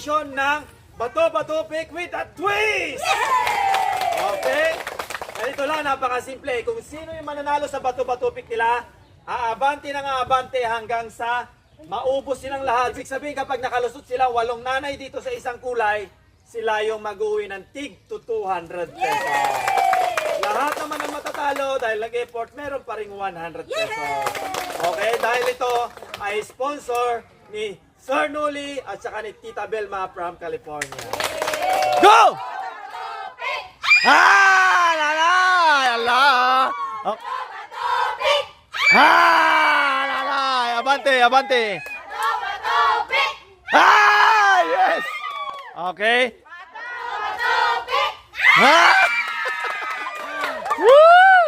edition ng Bato Pick with a Twist! Okay? Ganito lang, napakasimple. Kung sino yung mananalo sa Bato Pick nila, aabante ng aabante hanggang sa maubos silang lahat. Ibig sabihin, kapag nakalusot sila, 8 nanay dito sa isang kulay, sila yung mag-uwi ng tig to 200 pesos. Lahat naman ang matatalo dahil nag-effort, meron pa ring 100 pesos. Okay, dahil ito ay sponsor ni Sir Nuli at saka ni Tita Belma from California. Go! Ah! Lalay! Allah! Oh. Ah! Lalay! Abante! Abante! Ah! Yes! Okay. Ah! Woo!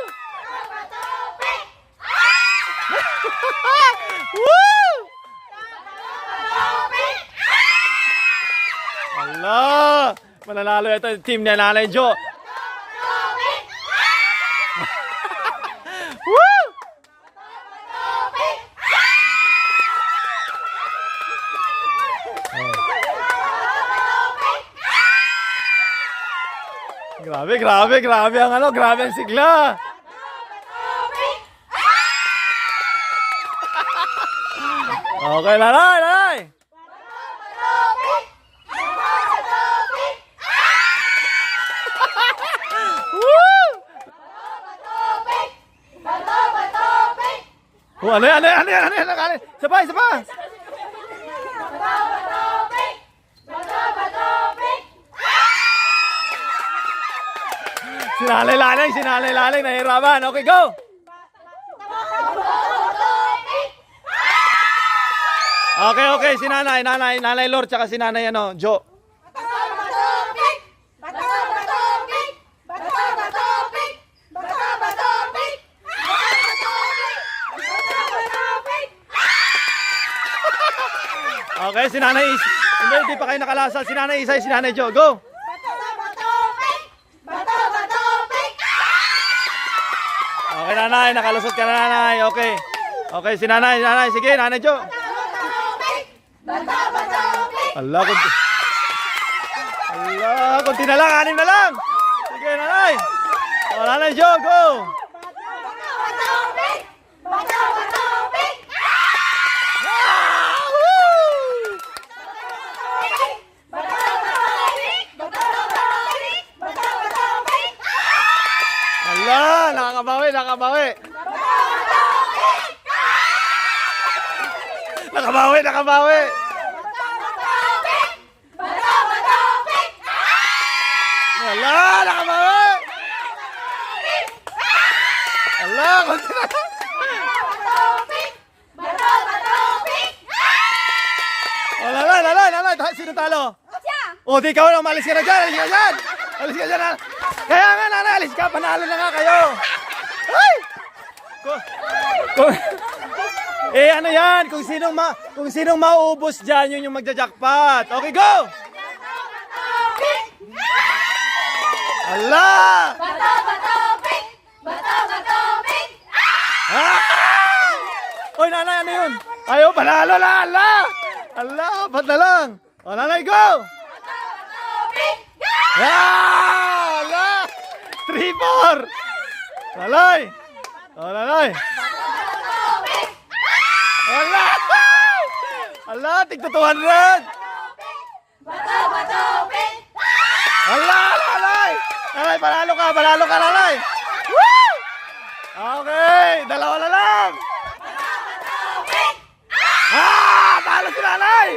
Woo! Allah! Mananalo ito yung team niya, Nanay Jo. Woo! Grabe ang grabe ang sigla. Okay, Nanay. Oh, ano yan? Sabay. Sinalay, nahirapan. Okay, go! Okay, si Nanay Lord, tsaka si Nanay Jo. Okay, si Nanay hindi pa kayo nakalasa. Si Nanay Isay, si Nanay Jo, go! Okay, Nanay, nakalusot ka na, Nanay. Okay, si Nanay, sige, Nanay Jo. Allah, kunti na lang, 6 na lang. Sige, Nanay. O, Nanay Jo, go! Allah, nakakabawi. Nakabawi. Allah, nakabawi. Allah, kunti na. Lalay, sino talo? O, di ikaw na, umalis ka na dyan. Kaya nga, Nanay, alis ka, panalo na nga kayo. Ay! Ano yan? Kung sinong mauubos dyan, yun yung magja-jackpot. Okay, go! Allah! Oy, Nanay, ano yun? Ayaw, panalo na, Allah, ba't na lang? O, Nanay, go! Allah! 3-4! Nanay! Allah, tigto 200! Allah, Nanay, panalo ka, Nanay! Woo! Okay, 2 na lang! Talo si Nanay!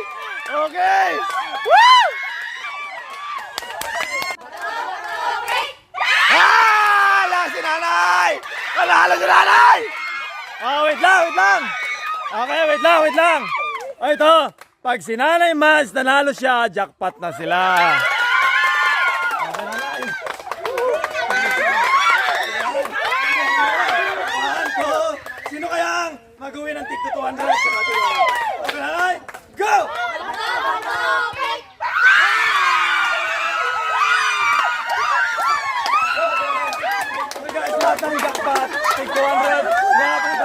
Okay! Woo! Si Nanay! Panalo si Nanay! Wait lang! Okay, wait lang! Ito, pag si Nanay Mas nanalo siya, jackpot na sila. Okay, Nanay. Sino kayang mag-uwi ng tig 200? Okay, Nanay, go! Lahat ng jackpot, tig 200, lahat ng